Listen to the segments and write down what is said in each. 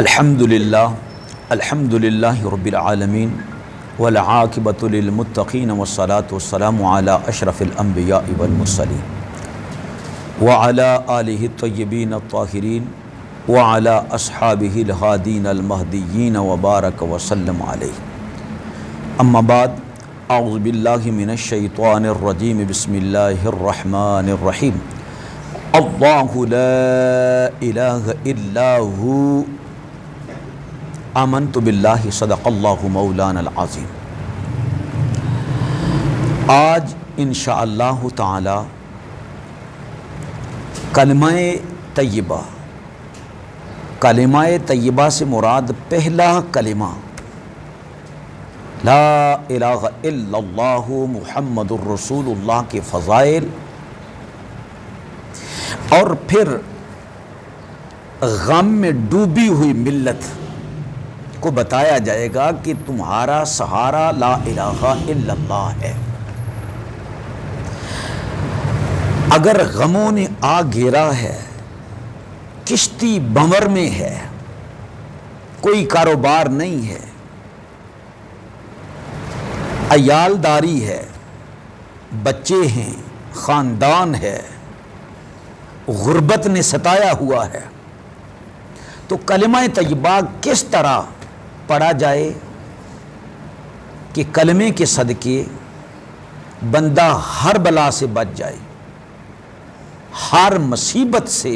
الحمد للہ رب العالمین والعاقبۃ للمتقین والصلاة والسلام علی اشرف الانبیاء والمرسلین وعلی آلہ الطیبین الطاہرین وعلی اصحابہ الہادین المہدیین وبارک وسلم علیہ. اما بعد، اعوذ باللہ من الشیطان الرجیم، بسم اللہ الرحمن الرحیم. اللہ لا الہ الا ہو آمنت باللہ صدق اللہ مولانا العظیم. آج انشاءاللہ تعالی کلمہ طیبہ سے مراد پہلا کلمہ لا الہ الا اللہ محمد الرسول اللہ کے فضائل، اور پھر غم میں ڈوبی ہوئی ملت کو بتایا جائے گا کہ تمہارا سہارا لا الہ الا اللہ ہے. اگر غموں نے آ گھیرا ہے، کشتی بنور میں ہے، کوئی کاروبار نہیں ہے، عیالداری ہے، بچے ہیں، خاندان ہے، غربت نے ستایا ہوا ہے، تو کلمہ طیبہ کس طرح پڑھا جائے کہ کلمے کے صدقے بندہ ہر بلا سے بچ جائے، ہر مصیبت سے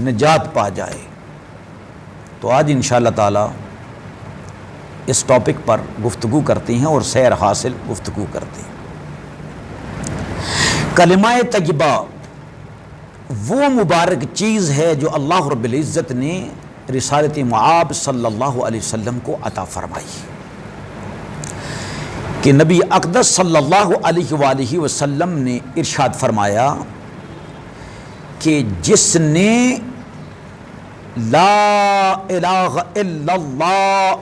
نجات پا جائے. تو آج انشاءاللہ تعالی اس ٹاپک پر گفتگو کرتے ہیں اور سیر حاصل گفتگو کرتے ہیں. کلمہ طیبہ وہ مبارک چیز ہے جو اللہ رب العزت نے رسالت معاب صلی اللہ علیہ وسلم کو عطا فرمائی، کہ نبی اقدس صلی اللہ علیہ وآلہ وسلم نے ارشاد فرمایا کہ جس نے لا الہ الا اللہ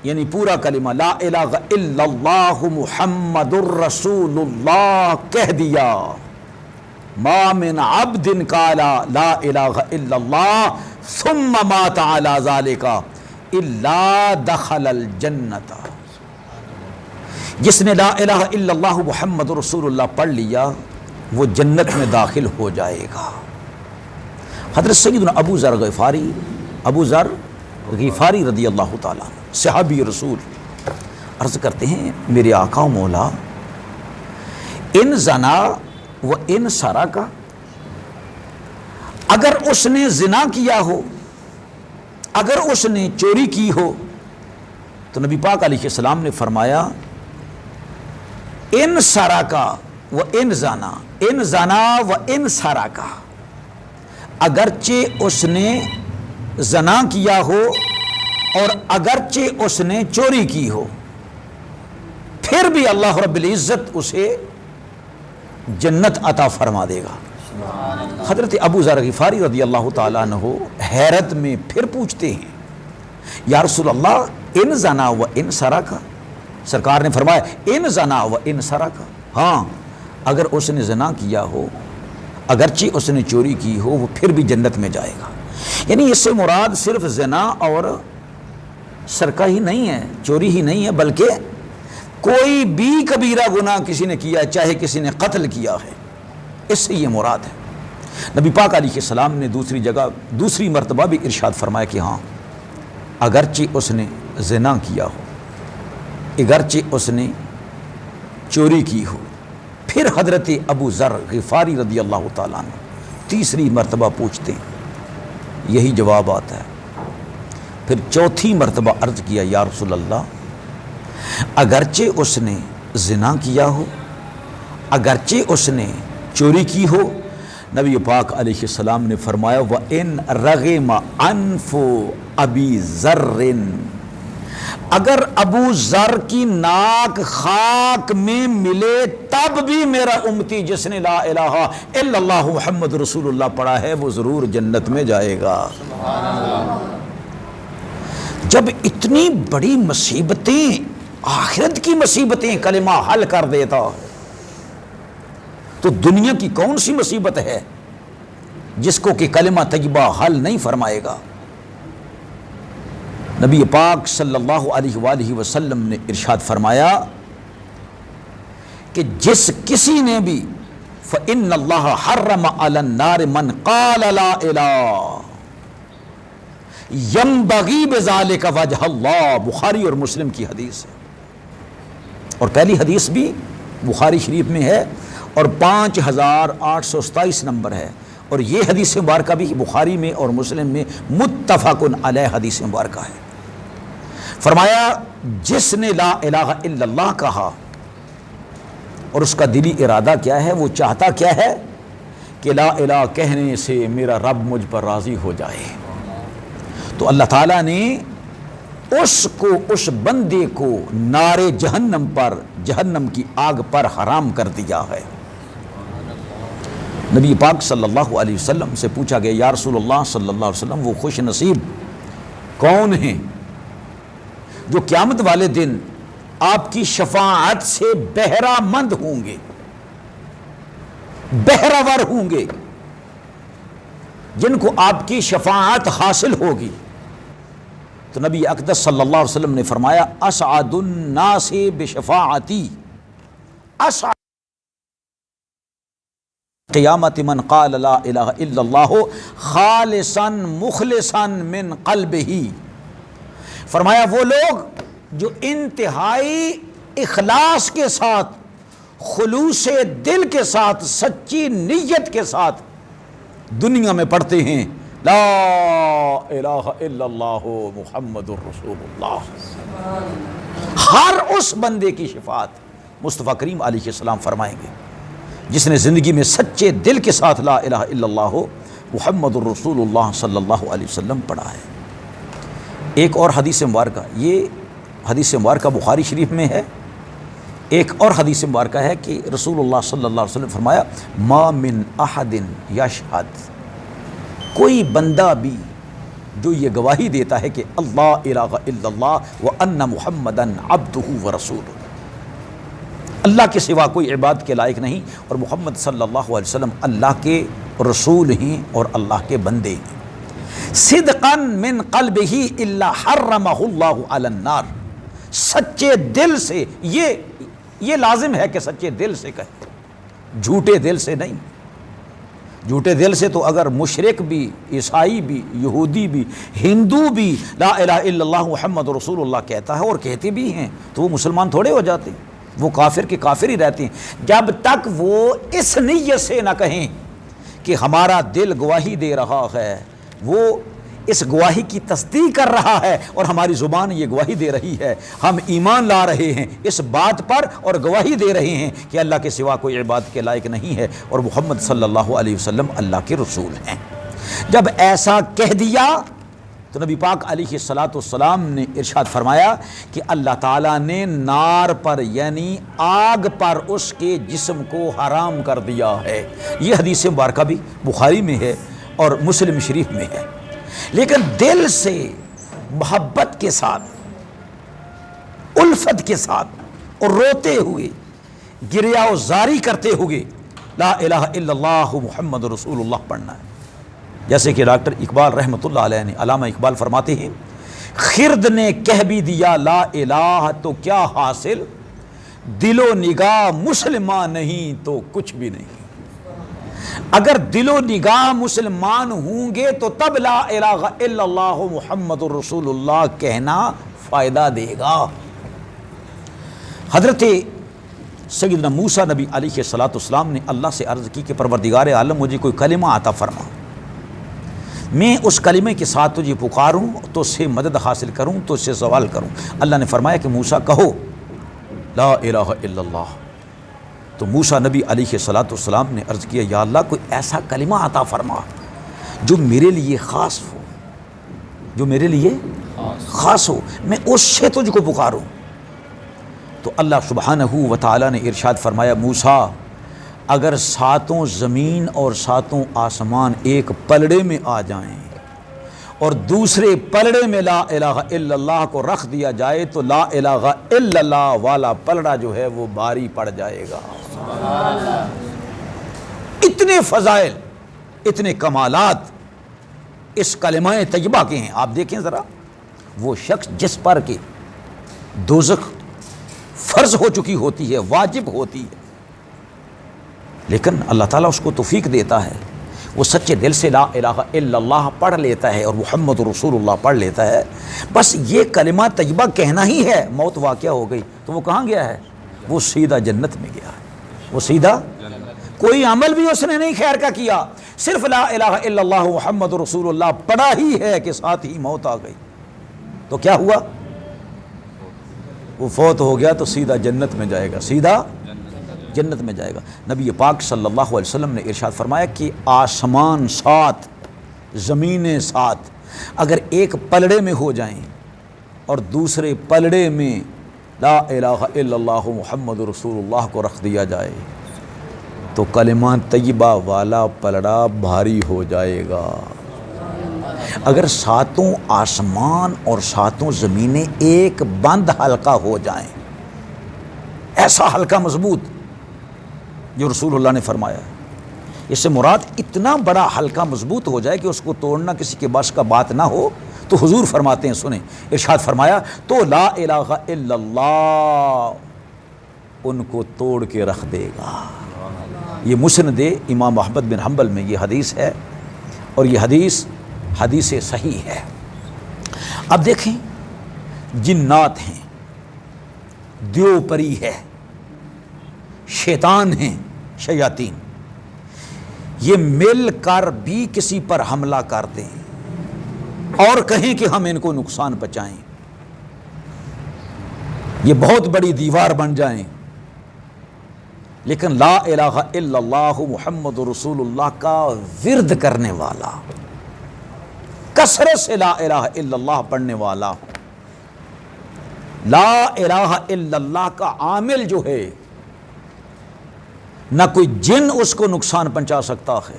یعنی پورا کلمہ لا الہ الا اللہ محمد الرسول اللہ کہہ دیا، ما من عبد قال لا الہ الا اللہ ثم مات علی ذالک الا دخل الجنۃ. جس نے لا الہ الا اللہ محمد رسول اللہ پڑھ لیا وہ جنت میں داخل ہو جائے گا. حضرت سیدنا ابو ذر غفاری رضی اللہ تعالیٰ صحابی رسول عرض کرتے ہیں، میرے آقا و مولا، ان زنا و ان سرقہ، اگر اس نے زنا کیا ہو، اگر اس نے چوری کی ہو، تو نبی پاک علیہ السلام نے فرمایا ان سرقہ و ان زنا و ان سرقہ، اگرچہ اس نے زنا کیا ہو اور اگرچہ اس نے چوری کی ہو، پھر بھی اللہ رب العزت اسے جنت عطا فرما دے گا. حضرت ابو ذر غفاری رضی اللہ تعالیٰ عنہ حیرت میں پھر پوچھتے ہیں، یا رسول اللہ ان زنا و ان سرقہ، سرکار نے فرمایا ان زنا و ان سرقہ، ہاں اگر اس نے زنا کیا ہو، اگرچہ اس نے چوری کی ہو، وہ پھر بھی جنت میں جائے گا. یعنی اس سے مراد صرف زنا اور سرقہ ہی نہیں ہے، چوری ہی نہیں ہے، بلکہ کوئی بھی کبیرہ گناہ کسی نے کیا، چاہے کسی نے قتل کیا ہے، اس سے یہ مراد ہے. نبی پاک علیہ السلام نے دوسری مرتبہ بھی ارشاد فرمایا کہ ہاں اگرچہ اس نے زنا کیا ہو، اگرچہ اس نے چوری کی ہو. پھر حضرت ابو ذر غفاری رضی اللہ تعالیٰ عنہ تیسری مرتبہ پوچھتے ہیں، یہی جواب آتا ہے. پھر چوتھی مرتبہ عرض کیا، یا رسول اللہ اگرچہ اس نے زنا کیا ہو، اگرچہ اس نے چوری کی ہو، نبی پاک علیہ السلام نے فرمایا وَإِن رَغِمَ أَنْفُ أَبِي ذَرٍ، اگر ابو ذر کی ناک خاک میں ملے تب بھی میرا امتی جس نے لا الہ الا اللہ محمد رسول اللہ پڑھا ہے وہ ضرور جنت میں جائے گا. جب اتنی بڑی مصیبتیں، آخرت کی مصیبتیں کلمہ حل کر دیتا تو دنیا کی کون سی مصیبت ہے جس کو کہ کلمہ طیبہ حل نہیں فرمائے گا. نبی پاک صلی اللہ علیہ وآلہ وسلم نے ارشاد فرمایا کہ جس کسی نے بھی فإن اللہ حرم علی النار من قال لا الہ ينبغي بذلك وجہ اللہ، بخاری اور مسلم کی حدیث ہے، اور پہلی حدیث بھی بخاری شریف میں ہے اور 5827 نمبر ہے، اور یہ حدیث مبارکہ بھی بخاری میں اور مسلم میں متفق علیہ حدیث مبارکہ ہے۔ فرمایا جس نے لا الہ الا اللہ کہا اور اس کا دلی ارادہ کیا ہے، وہ چاہتا کیا ہے کہ لا الہ کہنے سے میرا رب مجھ پر راضی ہو جائے، تو اللہ تعالیٰ نے اس بندے کو نار جہنم کی آگ پر حرام کر دیا ہے۔ نبی پاک صلی اللہ علیہ وسلم سے پوچھا گیا یا رسول اللہ صلی اللہ علیہ وسلم وہ خوش نصیب کون ہیں جو قیامت والے دن آپ کی شفاعت سے بہرہ مند ہوں گے، بہرہ ور ہوں گے، جن کو آپ کی شفاعت حاصل ہوگی؟ تو نبی اقدس صلی اللہ علیہ وسلم نے فرمایا اسعد الناس بشفاعتی، اسعد قیامت من قال لا الہ الا اللہ خالصا مخلصا من قلبہ، فرمایا وہ لوگ جو انتہائی اخلاص کے ساتھ، خلوص دل کے ساتھ، سچی نیت کے ساتھ دنیا میں پڑھتے ہیں لا الہ الا اللہ محمد الرسول اللہ، ہر اس بندے کی شفاعت مصطفیٰ کریم علیہ السلام فرمائیں گے جس نے زندگی میں سچے دل کے ساتھ لا الہ الا اللہ محمد الرسول اللہ صلی اللہ علیہ وسلم پڑھا ہے۔ ایک اور حدیث مبارکہ، یہ حدیث مبارکہ بخاری شریف میں ہے، ایک اور حدیث مبارکہ ہے کہ رسول اللہ صلی اللہ علیہ وسلم فرمایا ما من احد یشہد، کوئی بندہ بھی جو یہ گواہی دیتا ہے کہ اللہ الہ الا اللہ وان محمدا عبدہ ورسولہ، اللہ کے سوا کوئی عبادت کے لائق نہیں اور محمد صلی اللہ علیہ وسلم اللہ کے رسول ہیں اور اللہ کے بندے ہیں، صدقا من قلبہ الا حرمہ اللہ علی النار، سچے دل سے، یہ لازم ہے کہ سچے دل سے کہے، جھوٹے دل سے نہیں۔ جھوٹے دل سے تو اگر مشرک بھی، عیسائی بھی، یہودی بھی، ہندو بھی لا الہ الا اللہ محمد رسول اللہ کہتا ہے اور کہتے بھی ہیں تو وہ مسلمان تھوڑے ہو جاتے ہیں، وہ کافر کے کافر ہی رہتے ہیں جب تک وہ اس نیت سے نہ کہیں کہ ہمارا دل گواہی دے رہا ہے، وہ اس گواہی کی تصدیق کر رہا ہے اور ہماری زبان یہ گواہی دے رہی ہے، ہم ایمان لا رہے ہیں اس بات پر اور گواہی دے رہے ہیں کہ اللہ کے سوا کوئی عبادت کے لائق نہیں ہے اور محمد صلی اللہ علیہ وسلم اللہ کے رسول ہیں۔ جب ایسا کہہ دیا تو نبی پاک علیہ الصلاۃ والسلام نے ارشاد فرمایا کہ اللہ تعالیٰ نے نار پر یعنی آگ پر اس کے جسم کو حرام کر دیا ہے۔ یہ حدیث مبارکہ بھی بخاری میں ہے اور مسلم شریف میں ہے، لیکن دل سے محبت کے ساتھ، الفت کے ساتھ اور روتے ہوئے، گریہ و زاری کرتے ہوئے لا الہ الا اللہ محمد رسول اللہ پڑھنا ہے۔ جیسے کہ ڈاکٹر اقبال رحمۃ اللہ علیہ نے، علامہ اقبال فرماتے ہیں خرد نے کہہ بھی دیا لا الہ تو کیا حاصل، دل و نگاہ مسلمان نہیں تو کچھ بھی نہیں۔ اگر دل و نگاہ مسلمان ہوں گے تو تب لا الہ الا اللہ محمد الرسول اللہ کہنا فائدہ دے گا۔ حضرت سیدنا موسیٰ نبی علیہ الصلاۃ والسلام نے اللہ سے عرض کی کہ پروردگار عالم مجھے کوئی کلمہ عطا فرما، میں اس کلمے کے ساتھ تجھے پکاروں تو اس سے مدد حاصل کروں، تو اس سے سوال کروں۔ اللہ نے فرمایا کہ موسیٰ کہو لا الہ الا اللہ۔ تو موسیٰ نبی علیہ الصلاۃ والسلام نے عرض کیا یا اللہ کوئی ایسا کلمہ عطا فرما جو میرے لیے خاص ہو، جو میرے لیے خاص ہو، میں اس سے تجھ کو پکاروں۔ تو اللہ سبحانہ و تعالیٰ نے ارشاد فرمایا موسیٰ اگر ساتوں زمین اور ساتوں آسمان ایک پلڑے میں آ جائیں اور دوسرے پلڑے میں لا الہ الا اللہ کو رکھ دیا جائے تو لا الہ الا اللہ والا پلڑا جو ہے وہ بھاری پڑ جائے گا۔ اتنے فضائل، اتنے کمالات اس کلمہ طیبہ کے ہیں۔ آپ دیکھیں ذرا وہ شخص جس پر کہ دوزخ فرض ہو چکی ہوتی ہے، واجب ہوتی ہے، لیکن اللہ تعالیٰ اس کو توفیق دیتا ہے، وہ سچے دل سے لا الہ الا اللہ پڑھ لیتا ہے اور محمد رسول اللہ پڑھ لیتا ہے، بس یہ کلمہ طیبہ کہنا ہی ہے، موت واقعہ ہو گئی تو وہ کہاں گیا ہے؟ وہ سیدھا جنت میں گیا ہے، وہ سیدھا کوئی عمل بھی اس نے نہیں خیر کا کیا، صرف لا الہ الا اللہ محمد رسول اللہ پڑھا ہی ہے کہ ساتھ ہی موت آ گئی، تو کیا ہوا؟ وہ فوت ہو گیا تو سیدھا جنت میں جائے گا، سیدھا جنت میں جائے گا۔ نبی پاک صلی اللہ علیہ وسلم نے ارشاد فرمایا کہ آسمان 7 زمینیں 7 اگر ایک پلڑے میں ہو جائیں اور دوسرے پلڑے میں لا الہ الا اللہ محمد رسول اللہ کو رکھ دیا جائے تو کلمہ طیبہ والا پلڑا بھاری ہو جائے گا۔ اگر 7 آسمان اور 7 زمینیں ایک بند حلقہ ہو جائیں، ایسا حلقہ مضبوط جو رسول اللہ نے فرمایا ہے، اس سے مراد اتنا بڑا حلقہ مضبوط ہو جائے کہ اس کو توڑنا کسی کے بس کا بات نہ ہو، تو حضور فرماتے ہیں، سنیں، ارشاد فرمایا تو لا الہ الا اللہ ان کو توڑ کے رکھ دے گا۔ یہ مسند امام احمد بن حنبل میں یہ حدیث ہے، اور یہ حدیث صحیح ہے۔ اب دیکھیں، جنات ہیں، دیو پری ہے، شیطان ہیں، شیاطین، یہ مل کر بھی کسی پر حملہ کر دیں اور کہیں کہ ہم ان کو نقصان پہنچائیں، یہ بہت بڑی دیوار بن جائیں، لیکن لا الہ الا اللہ محمد رسول اللہ کا ورد کرنے والا، کثرت سے لا الہ الا اللہ پڑھنے والا، لا الہ الا اللہ کا عامل جو ہے، نہ کوئی جن اس کو نقصان پہنچا سکتا ہے،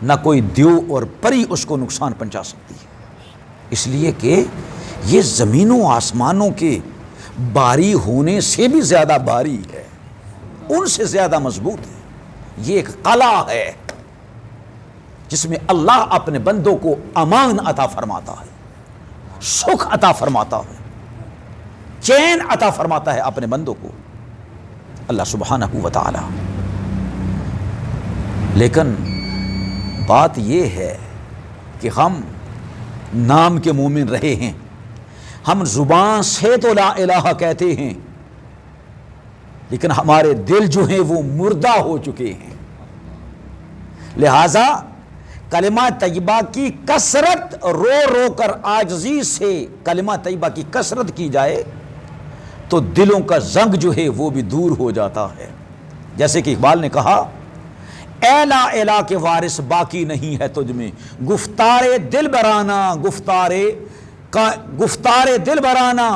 نہ کوئی دیو اور پری اس کو نقصان پہنچا سکتی ہے، اس لیے کہ یہ زمینوں آسمانوں کے باری ہونے سے بھی زیادہ باری ہے، ان سے زیادہ مضبوط ہے، یہ ایک قلعہ ہے جس میں اللہ اپنے بندوں کو امان عطا فرماتا ہے، سکھ عطا فرماتا ہے، چین عطا فرماتا ہے اپنے بندوں کو اللہ سبحانہ و تعالی۔ لیکن بات یہ ہے کہ ہم نام کے مومن رہے ہیں، ہم زبان سے تو لا الہ کہتے ہیں، لیکن ہمارے دل جو ہیں وہ مردہ ہو چکے ہیں، لہذا کلمہ طیبہ کی کثرت، رو رو کر عاجزی سے کلمہ طیبہ کی کثرت کی جائے تو دلوں کا زنگ جو ہے وہ بھی دور ہو جاتا ہے۔ جیسے کہ اقبال نے کہا، اے لا الہ کے وارث باقی نہیں ہے تجھ میں، گفتار دل برانہ، گفتار دل برانہ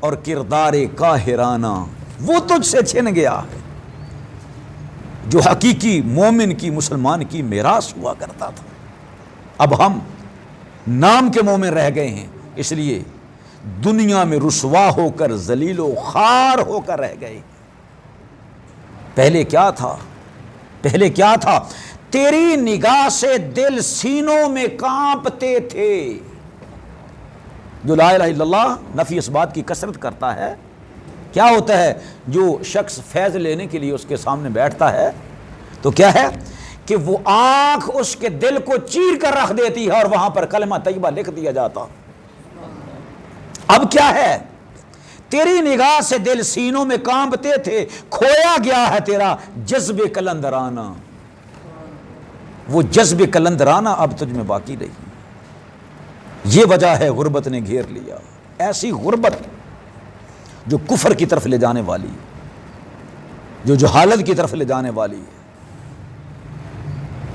اور کردار قاہرانہ وہ تجھ سے چھن گیا ہے جو حقیقی مومن کی، مسلمان کی میراث ہوا کرتا تھا۔ اب ہم نام کے مومن رہ گئے ہیں، اس لیے دنیا میں رسوا ہو کر، ذلیل و خوار ہو کر رہ گئے۔ پہلے کیا تھا؟ تیری نگاہ سے دل سینوں میں کانپتے تھے۔ جو لا الہ الا اللہ نفی اس بات کی کثرت کرتا ہے، کیا ہوتا ہے؟ جو شخص فیض لینے کے لیے اس کے سامنے بیٹھتا ہے تو کیا ہے کہ وہ آنکھ اس کے دل کو چیر کر رکھ دیتی ہے اور وہاں پر کلمہ طیبہ لکھ دیا جاتا۔ اب کیا ہے؟ تیری نگاہ سے دل سینوں میں کانپتے تھے، کھویا گیا ہے تیرا جذب کلندرانہ، وہ جذب کلندرانہ اب تجھ میں باقی نہیں۔ یہ وجہ ہے غربت نے گھیر لیا، ایسی غربت جو کفر کی طرف لے جانے والی، جو جہالت کی طرف لے جانے والی ہے۔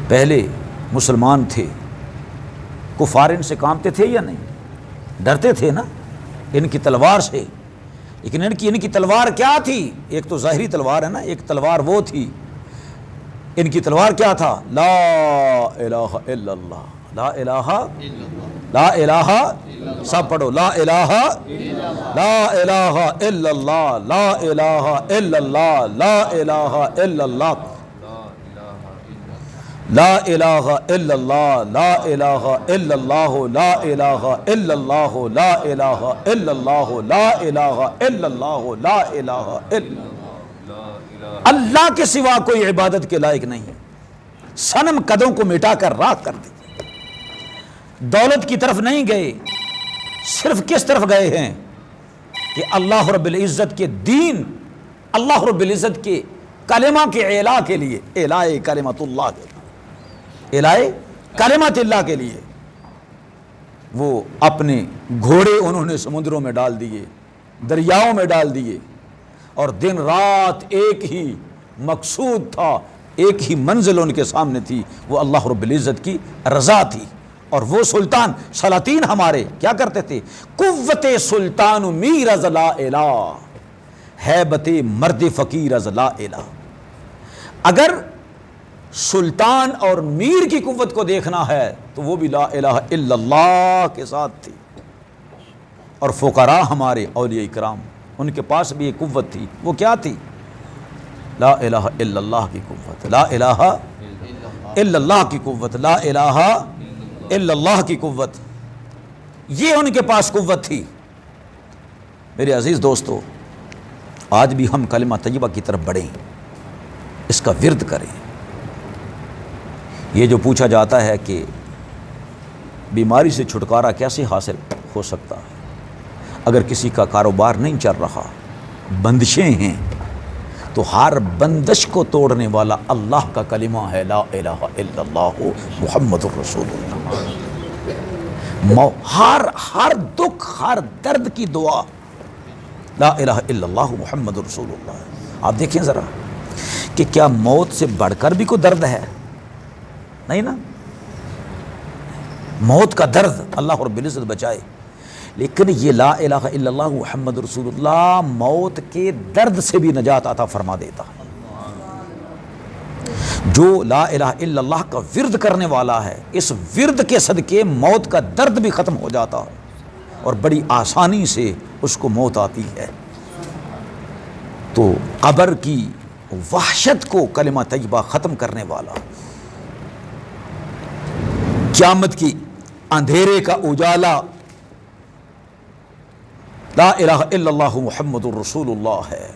پہلے مسلمان تھے، کفار ان سے کانپتے تھے یا نہیں؟ ڈرتے تھے نا ان کی تلوار سے، لیکن ان کی تلوار کیا تھی؟ ایک تو ظاہری تلوار ہے نا، ایک تلوار وہ تھی، ان کی تلوار کیا تھا؟ لا الہ الا اللہ، لا الہ، لا الہ، سب پڑھو، لا الہ، لا الہ الا اللہ، لا الہ الا اللہ، لا الہ الا اللہ، لا الہ الا اللہ، لا الہ الا اللہ، لا الہ الا اللہ، لا الہ الا اللہ، لا الہ الا اللہ، لا الہ الا اللہ۔ اللہ کے سوا کوئی عبادت کے لائق نہیں۔ صنم قدوں کو مٹا کر راکھ کر دی۔ دولت کی طرف نہیں گئے، صرف کس طرف گئے ہیں کہ اللہ رب العزت کے دین، اللہ رب العزت کے کلمہ کے اعلاء کے لیے، اعلاء کلمت اللہ کے لیے، اعلاء کلمت اللہ کے لیے وہ اپنے گھوڑے انہوں نے سمندروں میں ڈال دیے، دریاؤں میں ڈال دیے، اور دن رات ایک ہی مقصود تھا، ایک ہی منزل ان کے سامنے تھی، وہ اللہ رب العزت کی رضا تھی۔ اور وہ سلطان سلاطین ہمارے کیا کرتے تھے؟ قوت سلطان میر از لا الہ، ہیبت مرد فقیر از لا الہ۔ اگر سلطان اور میر کی قوت کو دیکھنا ہے تو وہ بھی لا الہ الا اللہ کے ساتھ تھی۔ اور فقراء ہمارے اولیاء اکرام، ان کے پاس بھی ایک قوت تھی، وہ کیا تھی؟ لا الہ الا اللہ کی قوت، لا الہ الا اللہ کی قوت، لا الہ الا اللہ کی قوت، یہ ان کے پاس قوت تھی۔ میرے عزیز دوستو، آج بھی ہم کلمہ طیبہ کی طرف بڑھیں، اس کا ورد کریں۔ یہ جو پوچھا جاتا ہے کہ بیماری سے چھٹکارا کیسے حاصل ہو سکتا ہے؟ اگر کسی کا کاروبار نہیں چل رہا، بندشیں ہیں، تو ہر بندش کو توڑنے والا اللہ کا کلمہ ہے، لا الہ الا اللہ محمد الرسول اللہ۔ ہر دکھ، ہر درد کی دعا لا الہ الا اللہ محمد الرسول اللہ۔ آپ دیکھیں ذرا کہ کیا موت سے بڑھ کر بھی کوئی درد ہے؟ نہیں نا، موت کا درد اللہ رب العزت بچائے، لیکن یہ لا الہ الا اللہ محمد رسول اللہ موت کے درد سے بھی نجات عطا فرما دیتا۔ جو لا الہ الا اللہ کا ورد کرنے والا ہے، اس ورد کے صدقے موت کا درد بھی ختم ہو جاتا ہے، اور بڑی آسانی سے اس کو موت آتی ہے۔ تو قبر کی وحشت کو کلمہ طیبہ ختم کرنے والا، قیامت کی اندھیرے کا اجالا لا الہ الا اللہ محمد الرسول اللہ ہے۔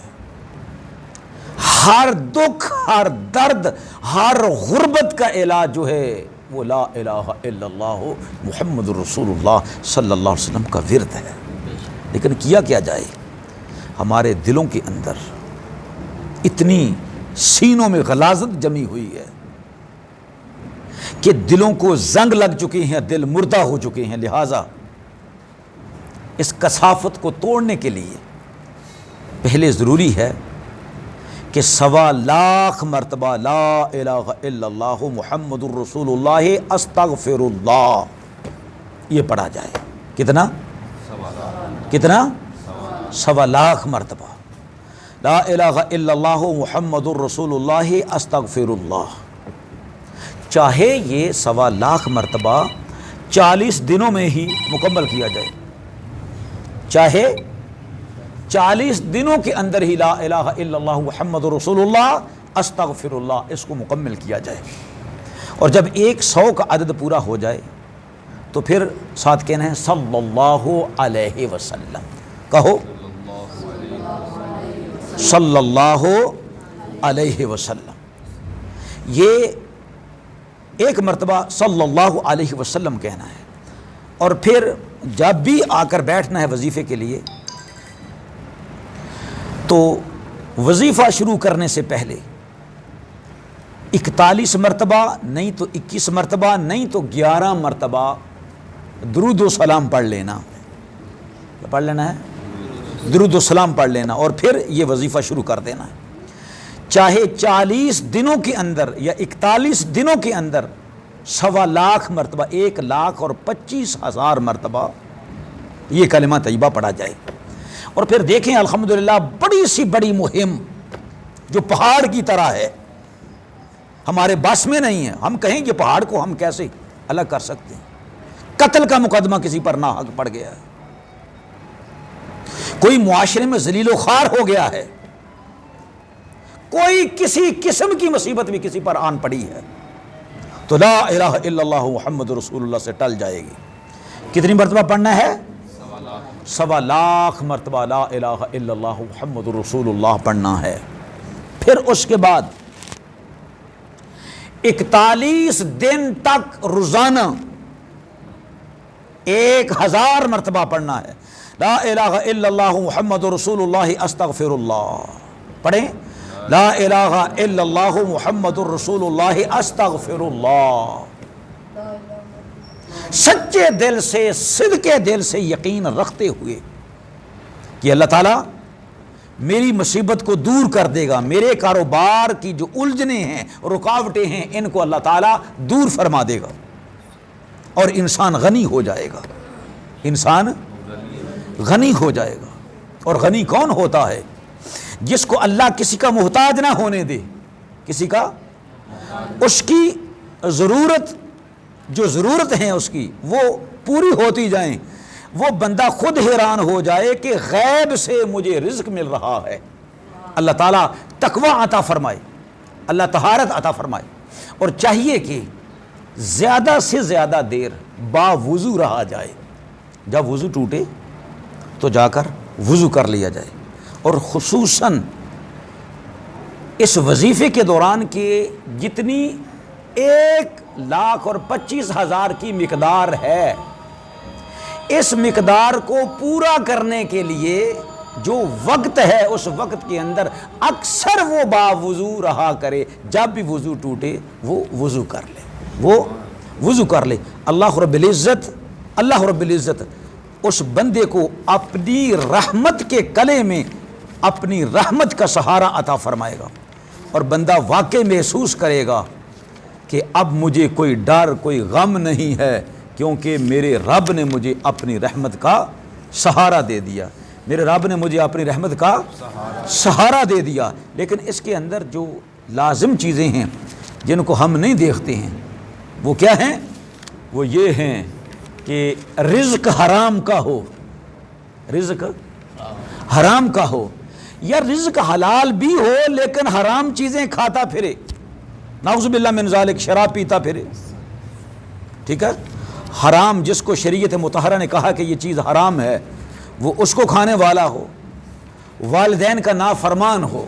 ہر دکھ، ہر درد، ہر غربت کا علاج جو ہے وہ لا الہ الا اللہ محمد الرسول اللہ صلی اللہ علیہ وسلم کا ورد ہے۔ لیکن کیا جائے، ہمارے دلوں کے اندر اتنی سینوں میں غلاظت جمی ہوئی ہے کہ دلوں کو زنگ لگ چکے ہیں، دل مردہ ہو چکے ہیں۔ لہٰذا اس کثافت کو توڑنے کے لیے پہلے ضروری ہے کہ 1.25 لاکھ مرتبہ لا الہ الا اللہ محمد الرسول اللہ استغفر اللہ یہ پڑھا جائے۔ کتنا؟ 1.25 لاکھ مرتبہ لا الہ الا اللہ محمد الرسول اللہ استغفر اللہ۔ چاہے یہ 1.25 لاکھ مرتبہ 40 دنوں میں ہی مکمل کیا جائے، چاہے 40 دنوں کے اندر ہی لا الہ الا اللہ محمد رسول اللہ استغفر اللہ اس کو مکمل کیا جائے، اور جب 100 کا عدد پورا ہو جائے تو پھر ساتھ کہنا ہے صلی اللہ علیہ وسلم۔ کہو صلی اللہ علیہ وسلم۔ یہ ایک مرتبہ صلی اللہ علیہ وسلم کہنا ہے، اور پھر جب بھی آ کر بیٹھنا ہے وظیفے کے لیے تو وظیفہ شروع کرنے سے پہلے 41 مرتبہ نہیں تو 21 مرتبہ نہیں تو 11 مرتبہ درود و سلام پڑھ لینا۔ کیا پڑھ لینا ہے؟ درود و سلام پڑھ لینا، اور پھر یہ وظیفہ شروع کر دینا ہے۔ چاہے 40 دنوں کے اندر یا 41 دنوں کے اندر 1.25 لاکھ مرتبہ، 1,25,000 مرتبہ یہ کلمہ طیبہ پڑھا جائے۔ اور پھر دیکھیں الحمدللہ بڑی سی بڑی مہم جو پہاڑ کی طرح ہے، ہمارے بس میں نہیں ہے۔ ہم کہیں کہ پہاڑ کو ہم کیسے الگ کر سکتے ہیں؟ قتل کا مقدمہ کسی پر ناحق پڑ گیا ہے، کوئی معاشرے میں ذلیل و خوار ہو گیا ہے، کوئی کسی قسم کی مصیبت بھی کسی پر آن پڑی ہے، تو لا الہ الا اللہ محمد رسول اللہ سے ٹل جائے گی۔ کتنی مرتبہ پڑھنا ہے؟ 1.25 لاکھ مرتبہ لا الہ الا اللہ محمد رسول اللہ پڑھنا ہے۔ پھر اس کے بعد 41 دن تک روزانہ 1000 مرتبہ پڑھنا ہے، لا الہ الا اللہ محمد رسول اللہ استغفر اللہ۔ پڑھیں، لا الہ الا اللہ محمد رسول اللہ استغفر اللہ، سچے دل سے، صدقے دل سے یقین رکھتے ہوئے کہ اللہ تعالیٰ میری مصیبت کو دور کر دے گا، میرے کاروبار کی جو الجھنیں ہیں، رکاوٹیں ہیں، ان کو اللہ تعالیٰ دور فرما دے گا اور انسان غنی ہو جائے گا، انسان غنی ہو جائے گا۔ اور غنی کون ہوتا ہے؟ جس کو اللہ کسی کا محتاج نہ ہونے دے، کسی کا، اس کی ضرورت، جو ضرورت ہیں اس کی وہ پوری ہوتی جائیں، وہ بندہ خود حیران ہو جائے کہ غیب سے مجھے رزق مل رہا ہے۔ اللہ تعالیٰ تقوی عطا فرمائے، اللہ طہارت عطا فرمائے، اور چاہیے کہ زیادہ سے زیادہ دیر باوضو رہا جائے، جب وضو ٹوٹے تو جا کر وضو کر لیا جائے، اور خصوصاً اس وظیفے کے دوران کہ جتنی 1,25,000 کی مقدار ہے، اس مقدار کو پورا کرنے کے لیے جو وقت ہے، اس وقت کے اندر اکثر وہ باوضو رہا کرے، جب بھی وضو ٹوٹے وہ وضو کر لے، وہ وضو کر لے۔ اللہ رب العزت اس بندے کو اپنی رحمت کے کلے میں اپنی رحمت کا سہارا عطا فرمائے گا، اور بندہ واقعی محسوس کرے گا کہ اب مجھے کوئی ڈر، کوئی غم نہیں ہے، کیونکہ میرے رب نے مجھے اپنی رحمت کا سہارا دے دیا، میرے رب نے مجھے اپنی رحمت کا سہارا دے دیا۔ لیکن اس کے اندر جو لازم چیزیں ہیں جن کو ہم نہیں دیکھتے ہیں، وہ کیا ہیں؟ وہ یہ ہیں کہ رزق حرام کا ہو، رزق حرام کا ہو، یا رزق حلال بھی ہو لیکن حرام چیزیں کھاتا پھرے، نعوذ باللہ من ذالک، شراب پیتا پھرے، ٹھیک ہے، حرام جس کو شریعت مطہرہ نے کہا کہ یہ چیز حرام ہے، وہ اس کو کھانے والا ہو، والدین کا نافرمان ہو،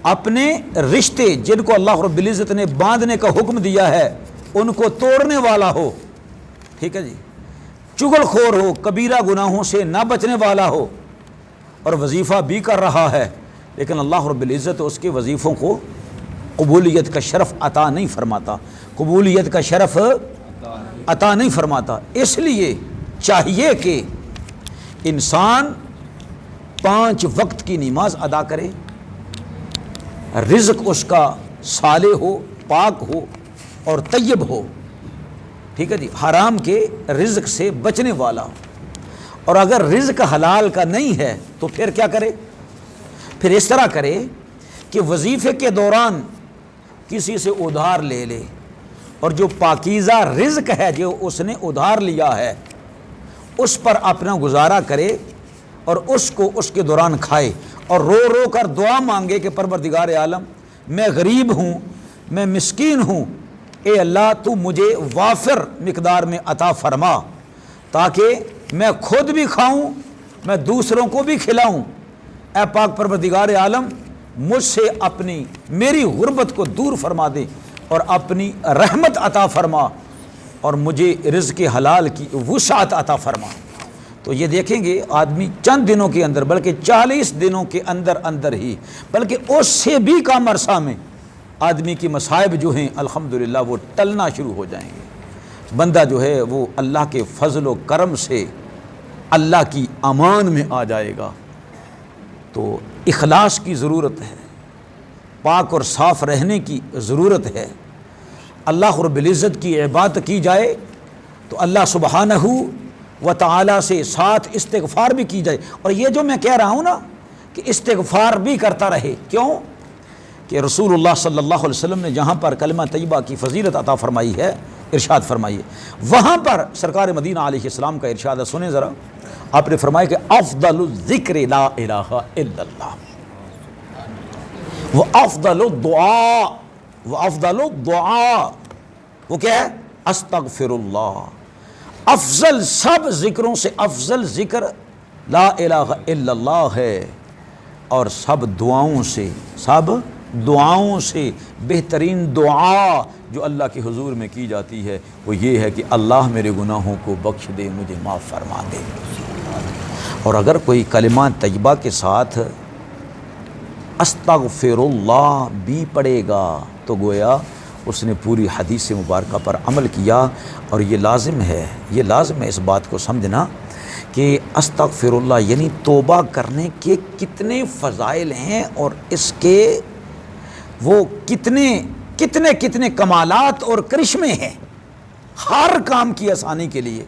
اپنے رشتے جن کو اللہ رب العزت نے باندھنے کا حکم دیا ہے ان کو توڑنے والا ہو، ٹھیک ہے جی، چغل خور ہو، کبیرہ گناہوں سے نہ بچنے والا ہو، اور وظیفہ بھی کر رہا ہے لیکن اللہ رب العزت اس کے وظیفوں کو قبولیت کا شرف عطا نہیں فرماتا، قبولیت کا شرف عطا نہیں فرماتا۔ اس لیے چاہیے کہ انسان 5 وقت کی نماز ادا کرے، رزق اس کا صالح ہو، پاک ہو اور طیب ہو، ٹھیک ہے جی، حرام کے رزق سے بچنے والا ہو، اور اگر رزق حلال کا نہیں ہے تو پھر کیا کرے؟ پھر اس طرح کرے کہ وظیفے کے دوران کسی سے ادھار لے لے، اور جو پاکیزہ رزق ہے جو اس نے ادھار لیا ہے اس پر اپنا گزارا کرے، اور اس کو اس کے دوران کھائے، اور رو رو کر دعا مانگے کہ پروردگار عالم میں غریب ہوں، میں مسکین ہوں، اے اللہ تو مجھے وافر مقدار میں عطا فرما تاکہ میں خود بھی کھاؤں، میں دوسروں کو بھی کھلاؤں، اے پاک پروردگار عالم مجھ سے اپنی میری غربت کو دور فرما دے اور اپنی رحمت عطا فرما، اور مجھے رزق حلال کی وسعت عطا فرما۔ تو یہ دیکھیں گے آدمی چند دنوں کے اندر، بلکہ 40 دنوں کے اندر ہی، بلکہ اس سے بھی کم عرصہ میں آدمی کی مصائب جو ہیں الحمدللہ وہ ٹلنا شروع ہو جائیں گے، بندہ جو ہے وہ اللہ کے فضل و کرم سے اللہ کی امان میں آ جائے گا۔ تو اخلاص کی ضرورت ہے، پاک اور صاف رہنے کی ضرورت ہے، اللہ رب العزت کی عبادت کی جائے تو اللہ سبحانہ و تعالی سے ساتھ استغفار بھی کی جائے۔ اور یہ جو میں کہہ رہا ہوں نا کہ استغفار بھی کرتا رہے، کیوں کہ رسول اللہ صلی اللہ علیہ وسلم نے جہاں پر کلمہ طیبہ کی فضیلت عطا فرمائی ہے، ارشاد فرمائی ہے، وہاں پر سرکار مدینہ علیہ السلام کا ارشاد ہے، سنیں ذرا، آپ نے فرمایا کہ افضل الذکر لا الہ الا اللہ، وافضل الدعاء وہ کیا ہے؟ استغفر اللہ۔ افضل سب ذکروں سے افضل ذکر لا الہ الا اللہ ہے، اور سب دعاؤں سے بہترین دعا جو اللہ کے حضور میں کی جاتی ہے وہ یہ ہے کہ اللہ میرے گناہوں کو بخش دے، مجھے معاف فرما دے۔ اور اگر کوئی کلمہ طیبہ کے ساتھ استغفر اللہ بھی پڑھے گا تو گویا اس نے پوری حدیث مبارکہ پر عمل کیا۔ اور یہ لازم ہے اس بات کو سمجھنا کہ استغفر اللہ یعنی توبہ کرنے کے کتنے فضائل ہیں، اور اس کے وہ کتنے کمالات اور کرشمے ہیں۔ ہر کام کی آسانی کے لیے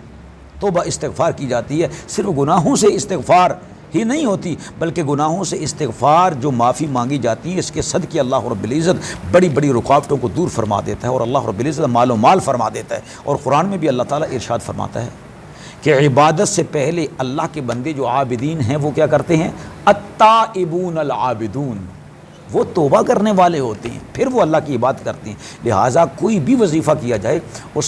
توبہ استغفار کی جاتی ہے۔ صرف گناہوں سے استغفار ہی نہیں ہوتی، بلکہ گناہوں سے استغفار جو معافی مانگی جاتی ہے، اس کے صدقے اللہ رب العزت بڑی بڑی رکاوٹوں کو دور فرما دیتا ہے، اور اللہ رب العزت مال و مال فرما دیتا ہے۔ اور قرآن میں بھی اللہ تعالیٰ ارشاد فرماتا ہے کہ عبادت سے پہلے اللہ کے بندے جو عابدین ہیں وہ کیا کرتے ہیں؟ التائبون العابدون، وہ توبہ کرنے والے ہوتے ہیں، پھر وہ اللہ کی عبادت کرتے ہیں۔ لہٰذا کوئی بھی وظیفہ کیا جائے اس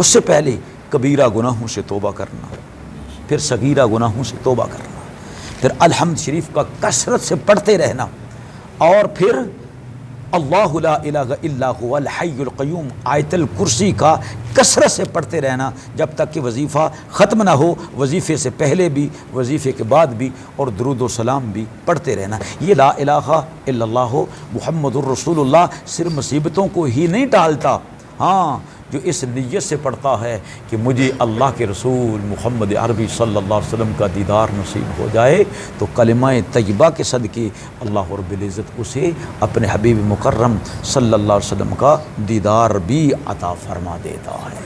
سے پہلے کبیرہ گناہوں سے توبہ کرنا، پھر صغیرہ گناہوں سے توبہ کرنا، پھر الحمد شریف کا کثرت سے پڑھتے رہنا، اور پھر اللہ لا الہ الا هو الحی القیوم آیت الکرسی کا کثرت سے پڑھتے رہنا جب تک کہ وظیفہ ختم نہ ہو، وظیفے سے پہلے بھی، وظیفے کے بعد بھی، اور درود و سلام بھی پڑھتے رہنا۔ یہ لا الہ الا اللہ محمد الرسول اللہ صرف مصیبتوں کو ہی نہیں ٹالتا، ہاں جو اس نیت سے پڑھتا ہے کہ مجھے اللہ کے رسول محمد عربی صلی اللہ علیہ وسلم کا دیدار نصیب ہو جائے، تو کلمہ طیبہ کے صدقے اللہ رب العزت اسے اپنے حبیب مکرم صلی اللہ علیہ وسلم کا دیدار بھی عطا فرما دیتا ہے۔